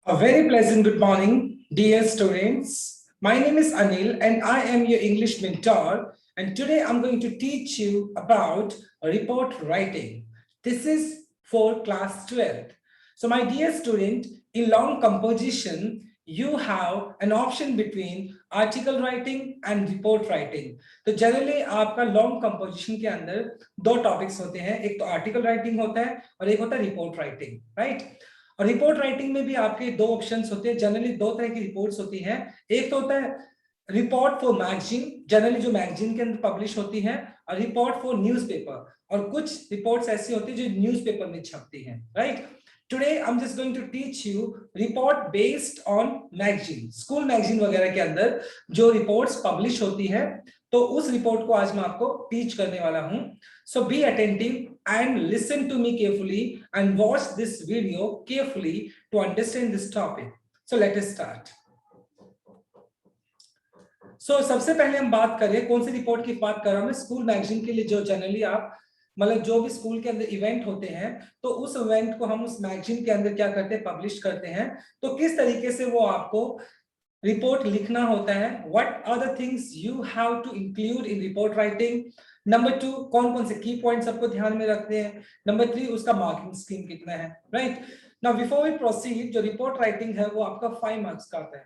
A very pleasant good morning, dear students. My name is Anil and I am your English mentor. And today I'm going to teach you about report writing. This is for class 12th. So my dear student, in long composition, you have an option between article writing and report writing. तो generally आपका long composition के अंदर दो topics होते हैं, एक तो article writing होता है और एक होता है रिपोर्ट राइटिंग, राइट? और रिपोर्ट राइटिंग में भी आपके दो ऑप्शंस होते हैं। जनरली दो तरह की रिपोर्ट्स होती हैं। एक तो होता है रिपोर्ट फॉर मैगजीन, जनरली जो मैगजीन के अंदर पब्लिश होती है, और रिपोर्ट फॉर न्यूज़पेपर, और कुछ रिपोर्ट्स ऐसी होती है जो न्यूज़पेपर में छपती हैं, right? Today I am just going to teach you report based on magazine. School magazine वगैरह के अंदर जो रिपोर्ट्स पब्लिश होती है, तो उस रिपोर्ट को आज मैं आपको टीच करने वाला हूं। So be attentive and listen to me carefully and watch this video carefully to understand this topic. So let us start. So सबसे पहले हम बात करें कौन सी रिपोर्ट की बात कर रहा हूं मैं। स्कूल मैगजीन के लिए जो जनरली आप मतलब जो भी स्कूल के अंदर इवेंट होते हैं, तो उस इवेंट को हम उस मैगजीन के अंदर क्या करते हैं, पब्लिश करते हैं। तो किस तरीके से वो आपको रिपोर्ट लिखना होता है, what are the things you have to include in report writing. Number 2, कौन कौन से की पॉइंट्स आपको ध्यान में रखते हैं। नंबर 3, उसका मार्किंग स्कीम कितना है, right? Now before we proceed, जो रिपोर्ट राइटिंग है वो आपका 5 मार्क्स का आता है।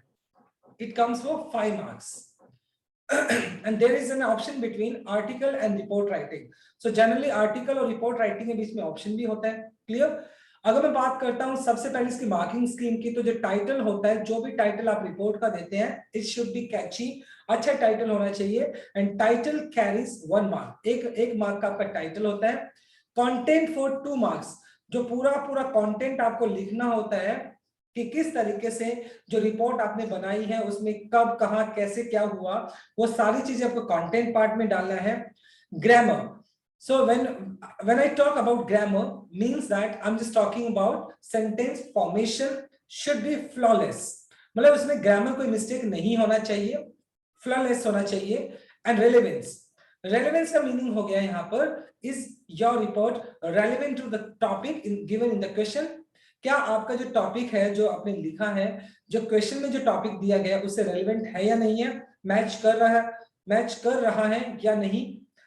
It comes for 5 marks and there is an option between article and report writing. So generally article और report writing के बीच में ऑप्शन भी होता है, क्लियर? अगर मैं बात करता हूं सबसे पहले इसकी मार्किंग स्कीम की, तो जो टाइटल होता है, जो भी टाइटल आप रिपोर्ट का देते हैं, इट शुड बी कैची, अच्छा टाइटल होना चाहिए। एंड टाइटल कैरीज 1 मार्क, एक मार्क का आपका टाइटल होता है। कंटेंट फॉर 2 मार्क्स, जो पूरा कंटेंट आपको लिखना होता है कि किस तरीके से जो रिपोर्ट आपने बनाई है उसमें कब कहां कैसे क्या हुआ, वो सारी चीजें आपको कंटेंट पार्ट में डालना है। Grammar, so when I talk about grammar means that I'm just talking about sentence formation should be flawless, मतलब उसमें ग्रामर कोई मिस्टेक नहीं होना चाहिए, फ्लॉलेस होना चाहिए। एंड रेलेवेंस का मीनिंग हो गया यहाँ पर, is your report relevant to the topic given in the question. क्या आपका जो टॉपिक है जो आपने लिखा है, जो क्वेश्चन में जो टॉपिक दिया गया उससे रेलेवेंट है या नहीं है, मैच कर रहा है या नहीं।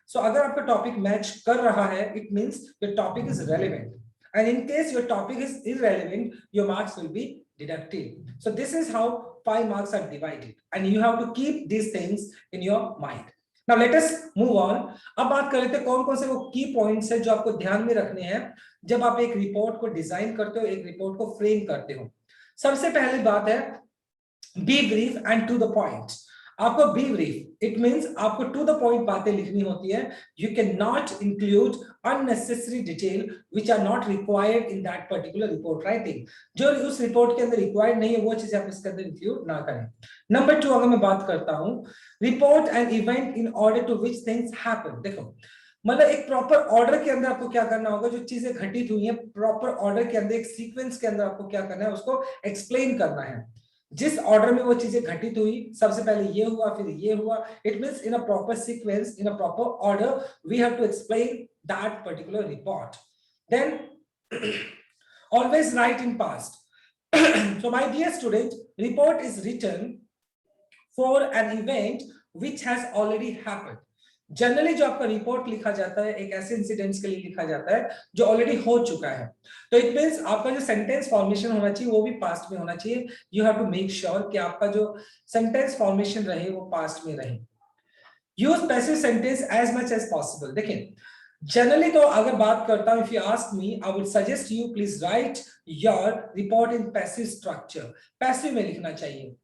सो अगर आपका टॉपिक मैच कर रहा है, it means your topic is relevant, and in case your topic is irrelevant, your marks will be deducted. So this is how 5 marks are divided, and you have to keep these things in your mind. Now let us move on. अब बात कर लेते हैं कौन कौन से वो की पॉइंट्स है जो आपको ध्यान में रखने हैं जब आप एक रिपोर्ट को डिजाइन करते हो, एक रिपोर्ट को फ्रेम करते हो। सबसे पहली बात है be brief and to the point. आपको बी ब्रीफ, इट मींस आपको टू द पॉइंट बातें लिखनी होती है। You can not include unnecessary detail which are not required in that particular report writing. जो उस रिपोर्ट के अंदर रिक्वायर्ड नहीं है वो चीज आप इसके अंदर इंक्लूड ना करें। नंबर 2, अगर मैं बात करता हूं report and event in order to which things happen. देखो मतलब एक प्रॉपर ऑर्डर के अंदर आपको क्या करना होगा, जो चीजें घटित हुई हैं प्रॉपर ऑर्डर के अंदर, एक सीक्वेंस के अंदर आपको क्या करना है, उसको एक्सप्लेन करना है। जिस ऑर्डर में वो चीजें घटित हुई, सबसे पहले ये हुआ फिर ये हुआ, it means in a proper sequence, in a proper order we have to explain that particular report. Then always write in past. So my dear student, report is written for an event which has already happened. Generally जो आपका report लिखा जाता है एक ऐसे incidents के लिए लिखा जाता है जो ऑलरेडी हो चुका है। तो इट मींस आपका जो सेंटेंस फॉर्मेशन होना चाहिए वो भी पास्ट में होना चाहिए। You have to make sure कि आपका जो सेंटेंस फॉर्मेशन रहे वो पास्ट में रहे। Use passive sentence as much as possible. देखिए जनरली तो अगर बात करता हूं, if you ask me, I would suggest you please write your report in passive structure. Passive में लिखना चाहिए।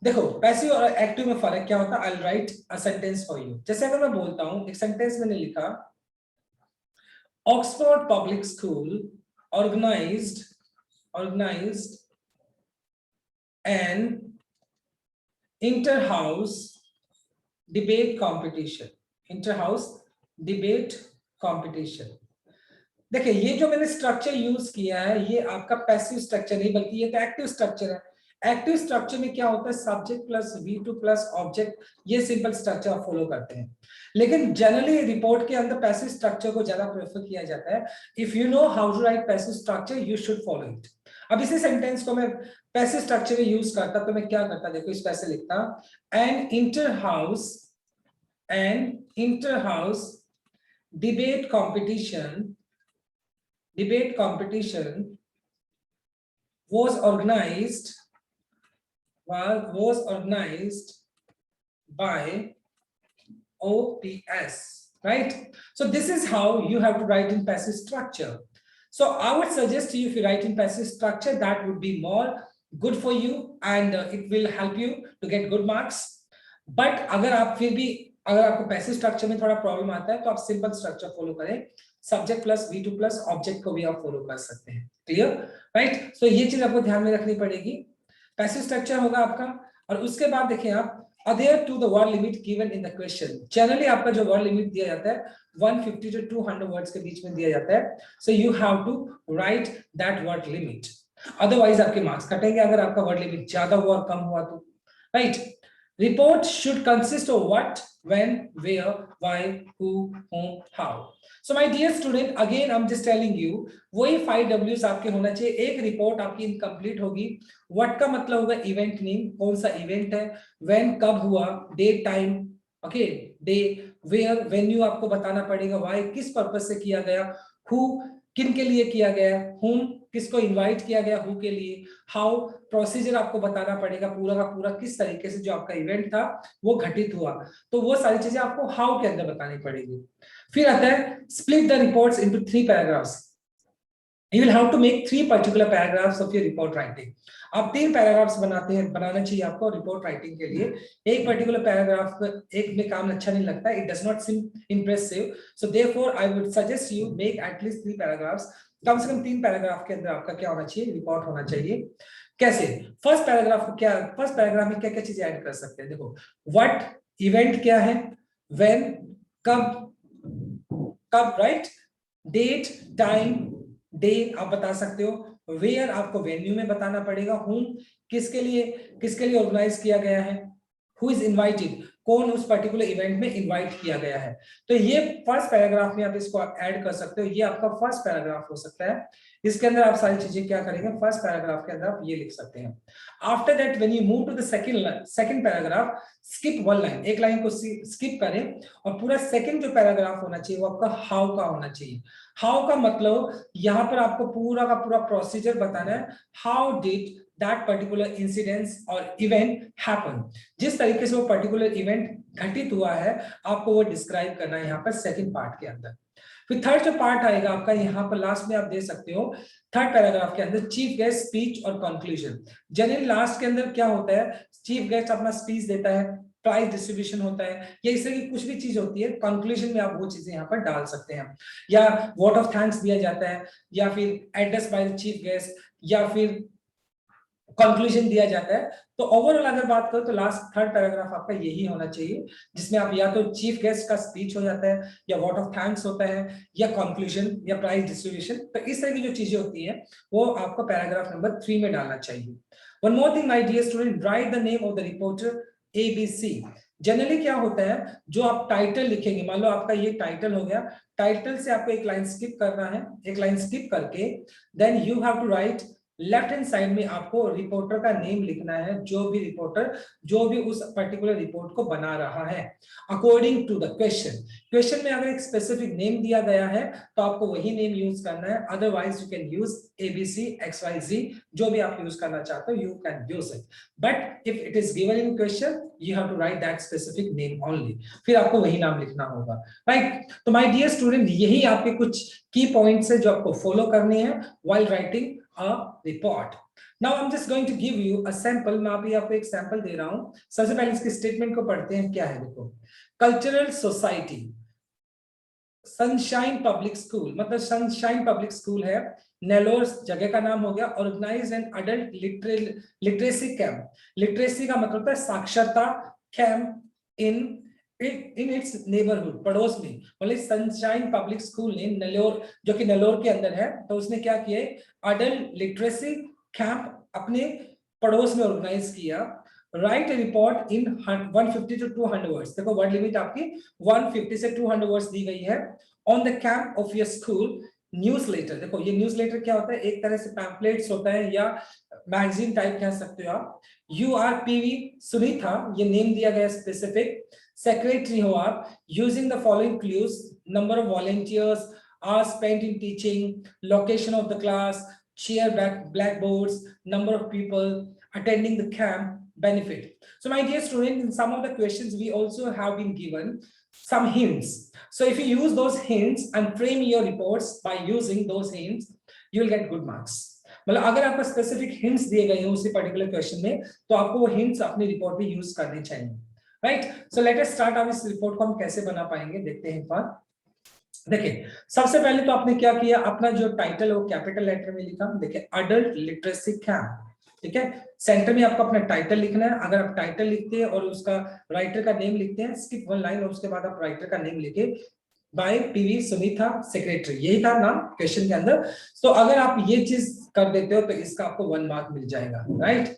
देखो पैसिव और एक्टिव में फर्क क्या होता है, I will write a sentence for you. जैसे अगर मैं बोलता हूं, एक सेंटेंस मैंने लिखा, Oxford public school organised an inter house debate competition. देखिए ये जो मैंने स्ट्रक्चर यूज किया है ये आपका पैसिव स्ट्रक्चर नहीं बल्कि ये तो एक्टिव स्ट्रक्चर है। एक्टिव स्ट्रक्चर में क्या होता है, subject plus V2 plus object, ये सिंपल स्ट्रक्चर आप फॉलो करते हैं। लेकिन जनरली रिपोर्ट के अंदर पैसिव स्ट्रक्चर को ज्यादा प्रेफर किया जाता है। If you know how to write passive structure you should follow it. अब इसी सेंटेंस को मैं पैसिव स्ट्रक्चर में यूज करता तो मैं क्या करता, देखो इस तरह से लिखता, an inter house debate competition was organized by OPS, right? So this is how you have to write in passive structure. So I would suggest to you, if you write in passive structure, that would be more good for you and it will help you to get good marks. But अगर आपको passive structure में थोड़ा problem आता है तो आप simple structure follow करें, subject plus V2 plus object को भी आप फॉलो कर सकते हैं। Clear, right? सो ये चीज आपको ध्यान में रखनी पड़ेगी। पैसिव स्ट्रक्चर होगा आपका, और उसके बाद देखिए आप adhere to the word limit given in the question. Generally आपका जो वर्ड लिमिट दिया जाता है 150 to 200 वर्ड्स के बीच में दिया जाता है, so you have to write that word limit, otherwise आपके मार्क्स कटेंगे अगर आपका वर्ड लिमिट ज्यादा हुआ और कम हुआ तो, right? Report should consist of what, when, where, why, who, whom, how. So my dear student, again I'm just telling you, वही 5 W's आपके होना चाहिए। एक रिपोर्ट आपकी इनकम्प्लीट होगी। What का मतलब होगा इवेंट नेम, कौन सा इवेंट है, when कब हुआ, date time, okay, day, where, venue आपको बताना पड़ेगा, why किस पर्पस से किया गया, who किन के लिए किया गया, whom किसको इनवाइट किया गया, हु के लिए, हाउ प्रोसीजर आपको बताना पड़ेगा पूरा का पूरा किस तरीके से जो आपका इवेंट था वो घटित हुआ, तो वो सारी चीजें आपको हाउ के अंदर बतानी पड़ेगी। फिर आता है split the reports into 3 paragraphs. You will have to make 3 particular paragraphs of your report writing. आप 3 पैराग्राफ्स बनाना चाहिए आपको रिपोर्ट राइटिंग के लिए। एक पर्टिकुलर पैराग्राफ एक में काम अच्छा नहीं लगता, it does not seem impressive, so therefore I would suggest you make at least 3 paragraphs। कम से कम 3 पैराग्राफ के अंदर आपका क्या होना चाहिए, रिपोर्ट होना चाहिए। कैसे? फर्स्ट पैराग्राफ में क्या क्या चीजें ऐड कर सकते हैं, देखो व्हाट, इवेंट क्या है, व्हेन कब, राइट, डेट, टाइम, डे आप बता सकते हो, वेयर आपको वेन्यू में बताना पड़ेगा, हुम किसके लिए ऑर्गेनाइज किया गया है, हु इज इनवाइटेड कौन उस पर्टिकुलर इवेंट में इनवाइट किया गया है। तो ये फर्स्ट पैराग्राफ में आप इसको ऐड कर सकते हो, ये आपका फर्स्ट पैराग्राफ हो सकता है। इसके अंदर आप सारी चीजें क्या करेंगे, फर्स्ट पैराग्राफ के अंदर आप ये लिख सकते हैं। After that when you move to the second paragraph, skip 1 line, एक लाइन को स्किप करें और पूरा सेकंड जो पैराग्राफ होना चाहिए वो आपका हाउ का होना चाहिए। हाउ का मतलब यहाँ पर आपको पूरा का पूरा प्रोसीजर बताना है, how did that particular incidents or event happen, जिस तरीके से वो पर्टिकुलर इवेंट घटित हुआ है आपको वो डिस्क्राइब करना है यहाँ पर सेकंड पार्ट के अंदर। फिर थर्ड जो पार्ट आएगा आपका यहाँ पर लास्ट में आप दे सकते हो, थर्ड पैराग्राफ के अंदर चीफ गेस्ट स्पीच और कंक्लूजन। जनरली लास्ट के अंदर क्या होता है, चीफ गेस्ट अपना स्पीच देता है, प्राइज डिस्ट्रीब्यूशन होता है, या इस तरह की कुछ भी चीज होती है, कंक्लूजन में आप वो चीजें यहाँ पर डाल सकते हैं, या वोट ऑफ थैंक्स दिया जाता है, या फिर address by the chief guest, या फिर कंक्लूजन दिया जाता है। तो ओवरऑल अगर बात करो तो लास्ट थर्ड पैराग्राफ आपका यही होना चाहिए, जिसमें आप या तो चीफ गेस्ट का स्पीच हो जाता है, या वोट ऑफ थैंक्स होता है, या कंक्लूजन, या प्राइज डिस्ट्रीब्यूशन। तो इस तरह की जो चीजें होती है वो आपको पैराग्राफ नंबर 3 में डालना चाहिए। One more thing my dear student, write the name of the reporter ABC। Generally क्या होता है, जो आप टाइटल लिखेंगे, मान लो आपका ये टाइटल हो गया, टाइटल से आपको एक लाइन स्किप करना है, एक लाइन स्किप करके then you have to write left hand side में आपको रिपोर्टर का नेम लिखना है, जो भी रिपोर्टर जो भी उस पर्टिकुलर रिपोर्ट को बना रहा है अकॉर्डिंग टू द क्वेश्चन में अगर एक स्पेसिफिक नेम दिया गया है तो आपको वही नेम यूज करना है, otherwise you can use ABC XYZ, जो भी आप यूज करना चाहते हो you can use it, but if it is given in question you have to write that specific name only, फिर आपको वही नाम लिखना होगा, राइट? तो माय डियर स्टूडेंट, यही आपके कुछ की पॉइंट्स है जो आपको फॉलो करने हैं while writing a report. Now I'm just going to give you a sample। मैं अभी आपको एक सैंपल दे रहा हूं। सबसे पहले इसके स्टेटमेंट को पढ़ते हैं, क्या है देखो। Cultural society sunshine public school, मतलब सनशाइन पब्लिक स्कूल है, नेलोर जगह का नाम हो गया, organise an adult literacy camp. Literacy का मतलब है साक्षरता कैंप इन इट्स नेबरहुड, पड़ोस में। मतलब सनशाइन पब्लिक स्कूल ने नेलोर, जो कि नेलोर के अंदर है, तो उसने क्या किया, अडल्ट लिटरेसी कैंप अपने पड़ोस में ऑर्गेनाइज किया। Right A report in 150 to 200 words. देखो वर्ड लिमिट आपकी 150 से 200 वर्ड्स दी गई है। On the camp of your school newsletter. देखो ये न्यूज़लेटर क्या होता है, एक तरह से पैम्पलेट्स होता है या मैगजीन टाइप कह सकते हो आप। यू आर पीवी सुनीता, ये नेम दिया गया स्पेसिफिक। सेक्रेटरी हो आप, using the following clues, number of volunteers, hours spent in teaching, location of the class, chair blackboards, number of people attending the camp, benefit. So my dear students, in some of the questions we also have been given some hints. So if you use those hints and frame your reports by using those hints, you will get good marks. मतलब अगर आपको specific hints दिए गए हैं उसी particular question में, तो आपको वो हिंट्स अपनी रिपोर्ट में यूज करने चाहिए, right? So let us start. अब इस रिपोर्ट को हम कैसे बना पाएंगे देखते हैं एक बार। देखिए सबसे पहले तो आपने क्या किया, अपना जो टाइटल है वो कैपिटल लेटर में लिखा। देखिए अडल्ट लिटरेसी कैंप, ठीक है। सेंटर में आपको अपना टाइटल लिखना है। अगर आप टाइटल लिखते हैं और उसका राइटर का नेम लिखते हैं, स्किप वन लाइन और उसके बाद आप राइटर का नेम लिखे, बाय पीवी सुनीता सेक्रेटरी, यही था नाम क्वेश्चन के अंदर। तो अगर आप ये चीज कर देते हो तो इसका आपको 1 मार्क मिल जाएगा, right?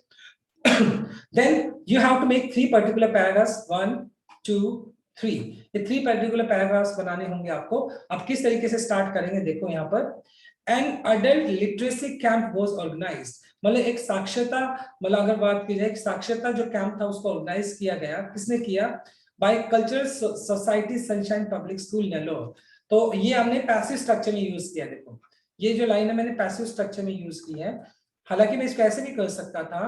Then you have to make 3 particular paragraphs, 1 2 3। ये 3 पर्टिकुलर पैराग्राफ्स बनाने होंगे आपको। अब किस तरीके से स्टार्ट करेंगे देखो यहाँ पर। An adult literacy camp was organised, मतलब एक साक्षरता, मतलब अगर बात की जाए साक्षरता जो कैंप था उसको ऑर्गेनाइज किया गया, किसने किया? By cultural society sunshine public school Nellore. तो ये हमने पैसिव स्ट्रक्चर में यूज किया। देखो ये जो लाइन है मैंने पैसिव स्ट्रक्चर में यूज की है। हालांकि मैं इसको ऐसे भी कर सकता था,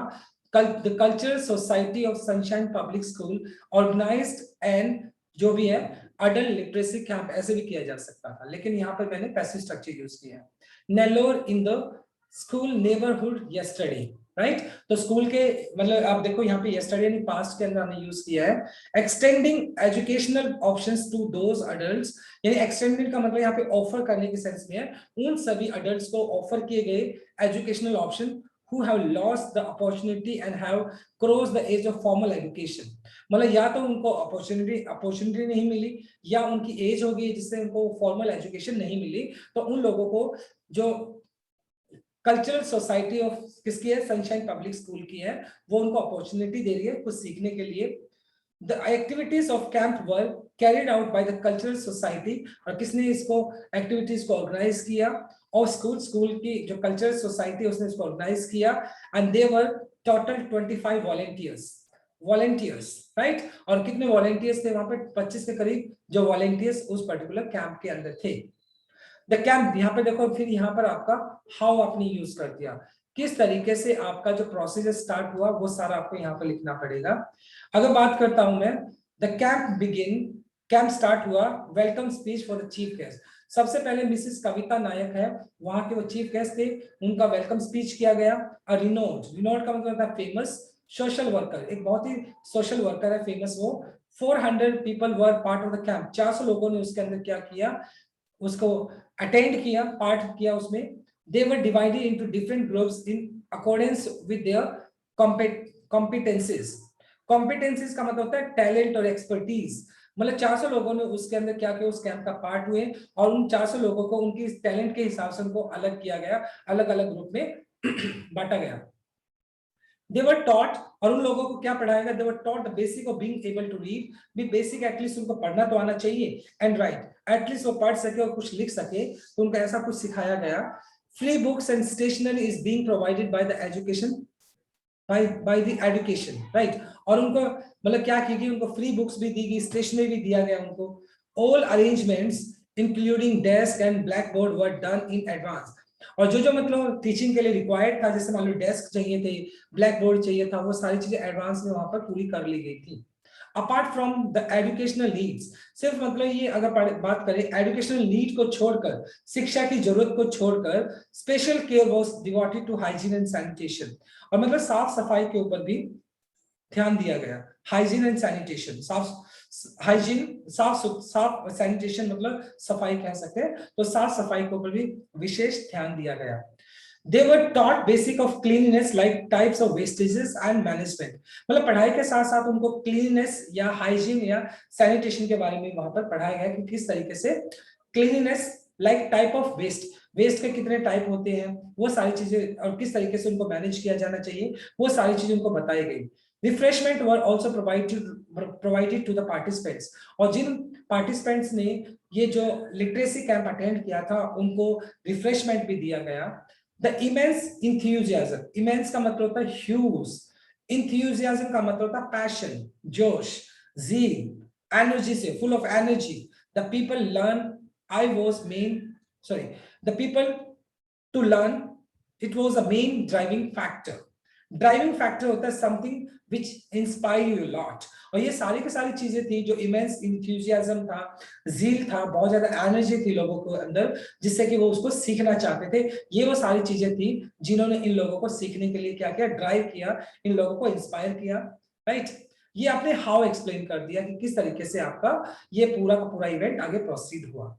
the cultural society of sunshine public school organised and जो भी है अडल्ट लिटरेसी कैंप, ऐसे भी किया जा सकता था, लेकिन यहाँ पर मैंने पैसिव स्ट्रक्चर यूज किया है। Nellore in the school neighbourhood yesterday, right? तो स्कूल के मतलब आप देखो यहाँ पे यस्टरडे यानी पास्ट के अंदर हमने यूज किया है। Extending educational options to those adults, यानी एक्सटेंडेड का मतलब यहाँ पे ऑफर करने के सेंस में है, उन सभी अडल्ट्स को ऑफर किए गए educational option who have lost the opportunity and have crossed the age of formal education। मतलब या तो उनको अपॉर्चुनिटी नहीं मिली या उनकी एज हो गई जिससे उनको फॉर्मल एजुकेशन नहीं मिली, तो उन लोगों को जो कल्चरल सोसाइटी ऑफ किसकी है, सनशाइन पब्लिक स्कूल की है, वो उनको अपॉर्चुनिटी दे रही है कुछ सीखने के लिए। The activities of camp were carried out by the cultural society, और किसने इसको एक्टिविटीज को ऑर्गेनाइज किया? और स्कूल की जो कल्चरल सोसाइटी उसने इसको ऑर्गेनाइज किया। And they were total 25 volunteers, right? और कितने वॉलंटियर्स थे वहां पे? 25 के करीब जो वॉलंटियर्स उस पर्टिकुलर कैंप के अंदर थे। द कैंप, यहाँ पे देखो फिर यहाँ पर आपका हाउ आपने यूज कर दिया, किस तरीके से आपका जो प्रोसीजर स्टार्ट हुआ वो सारा आपको यहाँ पर लिखना पड़ेगा। अगर बात करता हूं मैं, द कैंप स्टार्ट हुआ, welcome speech for the chief guest. सबसे पहले मिसेस कविता नायक है, वहां के वो चीफ गेस्ट थे, उनका वेलकम स्पीच किया गया। रिनोड का मतलब था फेमस, सोशल वर्कर, एक बहुत ही सोशल वर्कर है, फेमस वो। 400 people were part of the camp, 400 लोगों ने उसके अंदर क्या किया, उसको अटेंड किया, पार्ट किया उसमें। They were divided into different groups in accordance with their competencies। competencies का मतलब होता है टैलेंट और एक्सपर्टीज। मतलब 400 लोगों ने उसके अंदर क्या किया, उस कैंप का पार्ट हुए और उन 400 लोगों को उनकी टैलेंट के हिसाब से उनको अलग किया गया, अलग अलग ग्रुप में बांटा गया। They were taught, और उन लोगों को क्या पढ़ाया गया? They were taught the basic of being able to read, भी बेसिक एटलीस्ट उनको पढ़ना तो आना चाहिए, एंड राइट, एटलीस्ट वो पढ़ सके और कुछ लिख सके, तो उनको ऐसा कुछ सिखाया गया। Free books and stationery is being provided by the education, by the education, right? और उनको मतलब क्या की गई, उनको फ्री बुक्स भी दी गई, स्टेशनरी भी दिया गया उनको। All arrangements including desk and blackboard were done in advance। और जो मतलब टीचिंग के लिए रिक्वायर्ड था, जैसे मान लो डेस्क चाहिए थे, ब्लैक बोर्ड चाहिए था, वो सारी चीजें एडवांस में वहां पर पूरी कर ली गई थी। Apart from the educational needs, सिर्फ मतलब ये अगर बात करें एजुकेशनल नीड को छोड़कर, शिक्षा की जरूरत को छोड़कर, special care was devoted to hygiene and sanitation. और मतलब साफ सफाई के ऊपर भी ध्यान दिया गया। हाइजीन एंड सैनिटेशन, साफ सैनिटेशन मतलब सफाई कह सकते हैं, तो साफ सफाई के ऊपर भी विशेष ध्यान दिया गया। They were taught basic of cleanliness like types of wastages and management। मतलब पढ़ाई के साथ साथ उनको क्लीननेस या हाइजीन या सैनिटेशन के बारे में वहां पर पढ़ाया गया कि किस तरीके से cleanness like type of waste के कितने टाइप होते हैं, वो सारी चीजें, और किस तरीके से उनको मैनेज किया जाना चाहिए, वो सारी चीजें उनको बताई गई। Refreshment were also provided to the participants, और जिन पार्टिसिपेंट्स ने ये जो लिटरेसी कैंप अटेंड किया था उनको रिफ्रेशमेंट भी दिया गया। द इमेंस इंथ्यूजियाज्म, इमेंस का मतलब होता है ह्यूज, इंथ्यूजियाज्म का मतलब होता है पैशन, जोश, zeal, एनर्जी से, full of energy. The people learn, I was main, sorry, the people to learn, it was a main driving factor। Driving factor होता है something which inspire you lot. और ये सारी की सारी चीजें थी जो इमेंस इंथ्यूजियाज्म था, जील था, बहुत ज्यादा एनर्जी थी लोगों को अंदर, जिससे कि वो उसको सीखना चाहते थे। ये वो सारी चीजें थी जिन्होंने इन लोगों को सीखने के लिए क्या किया, ड्राइव किया, इन लोगों को इंस्पायर किया, राइट। ये आपने हाउ एक्सप्लेन कर दिया कि किस तरीके से आपका ये पूरा का पूरा इवेंट आगे प्रोसीड हुआ।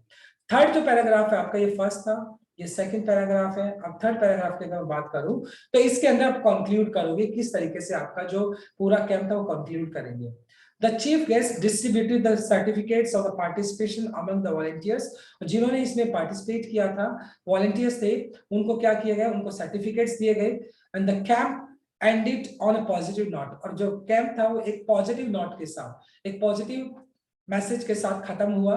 थर्ड जो पैराग्राफ है आपका, ये फर्स्ट था, ये सेकंड पैराग्राफ है। अब थर्ड पैराग्राफ की अगर बात करूं तो इसके अंदर आप कंक्लूड करोगे किस तरीके से आपका जो पूरा कैंप था वो कंक्लूड करेंगे। The chief guest distributed the certificates of the participation among the volunteers। जिन्होंने इसमें पार्टिसिपेट किया था, वॉलंटियर्स थे, उनको क्या किया गया, उनको सर्टिफिकेट्स दिए गए। And the camp ended on a positive note। और जो कैंप था वो एक पॉजिटिव नोट के साथ, एक पॉजिटिव मैसेज के साथ खत्म हुआ।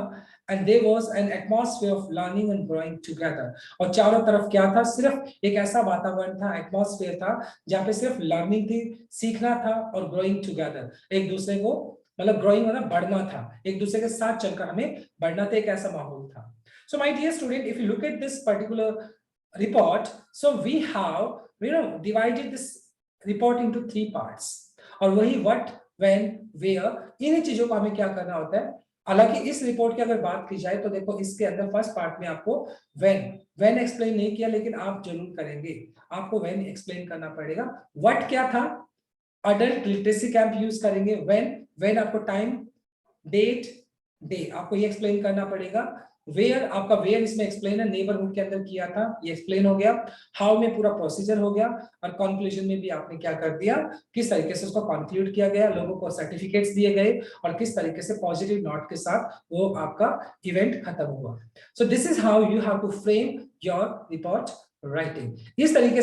And there was an atmosphere of learning and growing together. और चारों तरफ क्या था, सिर्फ एक ऐसा वातावरण था, एटमॉस्फेयर था जहां पे सिर्फ लर्निंग थी, सीखना था, और ग्रोइंग टुगेदर, एक दूसरे को, मतलब ग्रोइंग मतलब बढ़ना था, एक दूसरे के साथ चलकर हमें बढ़ना था, एक ऐसा माहौल था। So my dear student, if you look at this particular report, so we have divided this report into 3 parts। और वही what, when, where, इन चीजों को हमें क्या करना होता है। हालांकि इस रिपोर्ट की अगर बात की जाए तो देखो इसके अंदर फर्स्ट पार्ट में आपको when एक्सप्लेन नहीं किया, लेकिन आप जरूर करेंगे, आपको when एक्सप्लेन करना पड़ेगा। what क्या था, अडल्ट लिटरेसी कैंप यूज करेंगे। when आपको टाइम, डेट, डे, आपको ये एक्सप्लेन करना पड़ेगा। वेयर, आपका वेयर इसमें एक्सप्लेन है, नेबरहुड के अंदर किया था, ये एक्सप्लेन हो गया। हाउ में पूरा प्रोसीजर हो गया, और कंक्लूजन में भी आपने क्या कर दिया, किस तरीके से उसको कंक्लूड किया गया, लोगों को सर्टिफिकेट्स दिए गए, और किस तरीके से पॉजिटिव नोट के साथ वो आपका इवेंट खत्म हुआ। So this is how you have to frame your report writing. इस तरीके से